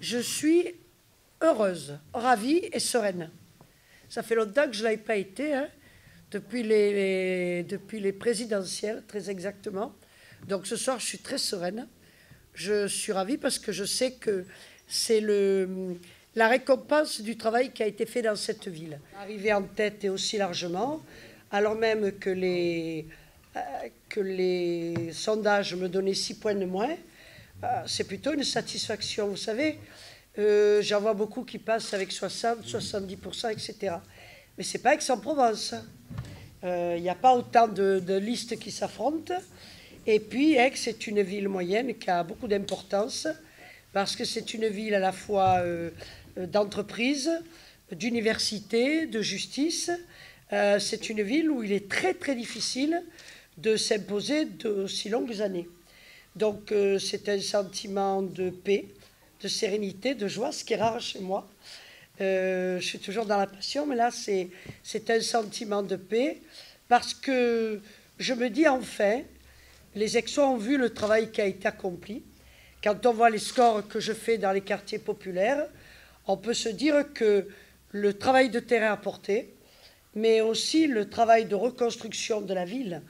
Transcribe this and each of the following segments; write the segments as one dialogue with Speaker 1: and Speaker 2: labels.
Speaker 1: je suis heureuse, ravie et sereine. Ça fait longtemps que je ne l'avais pas été, hein, depuis les présidentielles, très exactement. Donc ce soir, je suis très sereine. Je suis ravie parce que je sais que c'est la récompense du travail qui a été fait dans cette ville. Arriver en tête et aussi largement, alors même que les sondages me donnaient 6 points de moins, c'est plutôt une satisfaction. Vous savez, j'en vois beaucoup qui passent avec 60, 70%, etc. Mais ce n'est pas Aix-en-Provence. Il n'y a pas autant de listes qui s'affrontent. Et puis, Aix est une ville moyenne qui a beaucoup d'importance parce que c'est une ville à la fois d'entreprise, d'université, de justice. C'est une ville où il est très, très difficile de s'imposer d'aussi longues années. Donc, c'est un sentiment de paix, de sérénité, de joie, ce qui est rare chez moi. Je suis toujours dans la passion, mais là, c'est un sentiment de paix parce que je me dis enfin, les Aixois ont vu le travail qui a été accompli. Quand on voit les scores que je fais dans les quartiers populaires, on peut se dire que le travail de terrain apporté, mais aussi le travail de reconstruction de la ville,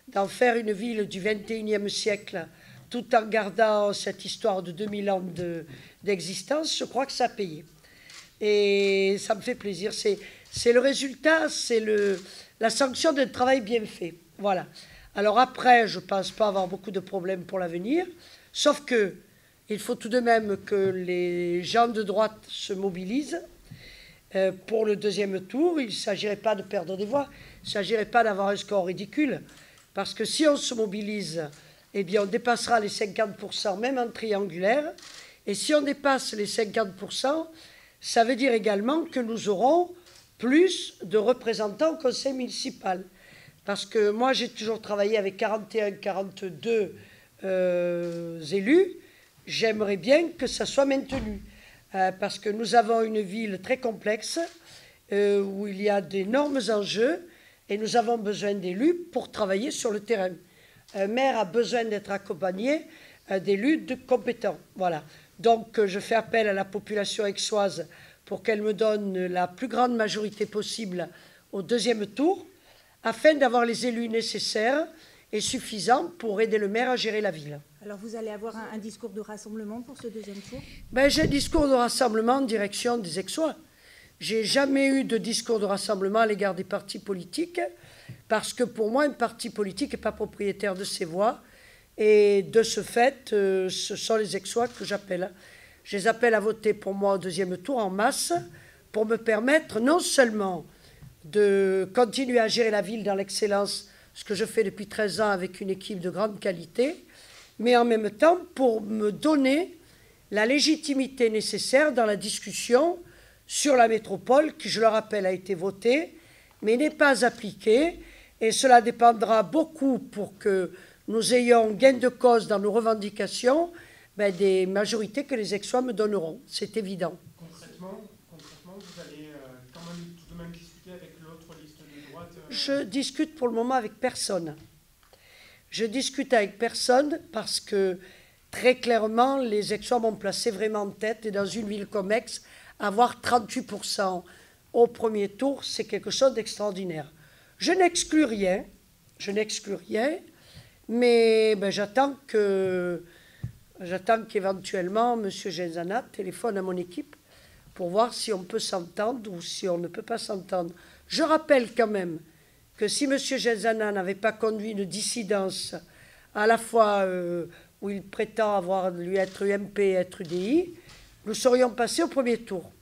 Speaker 1: d'en faire une ville du XXIe siècle, tout en gardant cette histoire de 2000 ans d'existence, je crois que ça a payé. Et ça me fait plaisir. C'est le résultat, c'est la sanction d'un travail bien fait. Voilà. Alors après, je ne pense pas avoir beaucoup de problèmes pour l'avenir, sauf que il faut tout de même que les gens de droite se mobilisent pour le deuxième tour. Il ne s'agirait pas de perdre des voix, il ne s'agirait pas d'avoir un score ridicule, parce que si on se mobilise, eh bien on dépassera les 50%, même en triangulaire, et si on dépasse les 50%, ça veut dire également que nous aurons plus de représentants au conseil municipal. Parce que moi, j'ai toujours travaillé avec 41, 42 élus. J'aimerais bien que ça soit maintenu. Parce que nous avons une ville très complexe, où il y a d'énormes enjeux, et nous avons besoin d'élus pour travailler sur le terrain. Un maire a besoin d'être accompagné d'élus compétents. Voilà. Donc, je fais appel à la population aixoise pour qu'elle me donne la plus grande majorité possible au deuxième tour, afin d'avoir les élus nécessaires et suffisants pour aider le maire à gérer la ville.
Speaker 2: Alors vous allez avoir un discours de rassemblement pour ce deuxième tour?
Speaker 1: J'ai un discours de rassemblement en direction des Aixois. J'ai jamais eu de discours de rassemblement à l'égard des partis politiques, parce que pour moi, un parti politique n'est pas propriétaire de ses voix. Et de ce fait, ce sont les Aixois que j'appelle. Je les appelle à voter pour moi au deuxième tour en masse, pour me permettre non seulement de continuer à gérer la ville dans l'excellence, ce que je fais depuis 13 ans avec une équipe de grande qualité, mais en même temps pour me donner la légitimité nécessaire dans la discussion sur la métropole, qui, je le rappelle, a été votée, mais n'est pas appliquée, et cela dépendra beaucoup pour que nous ayons gain de cause dans nos revendications, des majorités que les Aixois me donneront, c'est évident.
Speaker 3: Concrètement, vous allez quand même tout de même discuter avec l'autre liste de droite
Speaker 1: Je discute pour le moment avec personne. Je discute avec personne parce que, très clairement, les Aixois m'ont placé vraiment en tête. Et dans une ville comme Aix, avoir 38% au premier tour, c'est quelque chose d'extraordinaire. Je n'exclus rien, mais j'attends qu'éventuellement M. Genzana téléphone à mon équipe pour voir si on peut s'entendre ou si on ne peut pas s'entendre. Je rappelle quand même que si M. Genzana n'avait pas conduit une dissidence à la fois où il prétend lui être UMP et être UDI, nous serions passés au premier tour.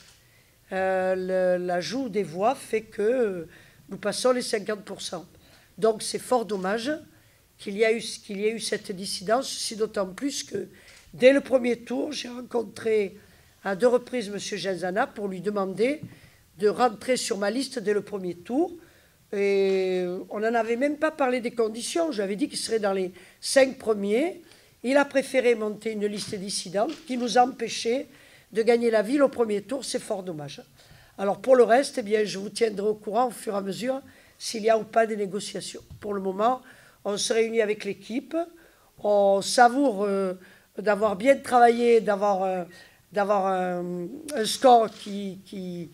Speaker 1: L'ajout des voix fait que nous passons les 50%. Donc c'est fort dommage qu'il y ait eu cette dissidence, si d'autant plus que dès le premier tour, j'ai rencontré à 2 reprises M. Genzana pour lui demander de rentrer sur ma liste dès le premier tour. Et on n'en avait même pas parlé des conditions. Je lui avais dit qu'il serait dans les 5 premiers. Il a préféré monter une liste dissidente qui nous empêchait de gagner la ville au premier tour. C'est fort dommage. Alors pour le reste, je vous tiendrai au courant au fur et à mesure s'il y a ou pas des négociations. Pour le moment, on se réunit avec l'équipe. On savoure d'avoir bien travaillé, d'avoir d'avoir un score qui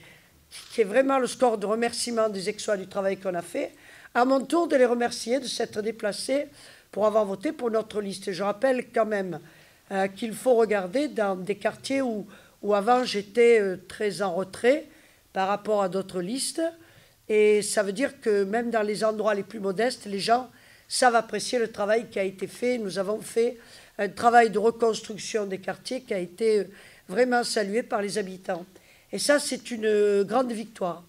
Speaker 1: est vraiment le score de remerciement des Aixois du travail qu'on a fait. À mon tour de les remercier de s'être déplacés pour avoir voté pour notre liste. Et je rappelle quand même qu'il faut regarder dans des quartiers où avant j'étais très en retrait par rapport à d'autres listes. Et ça veut dire que même dans les endroits les plus modestes, les gens savent apprécier le travail qui a été fait. Nous avons fait un travail de reconstruction des quartiers qui a été vraiment salué par les habitants. Et ça, c'est une grande victoire.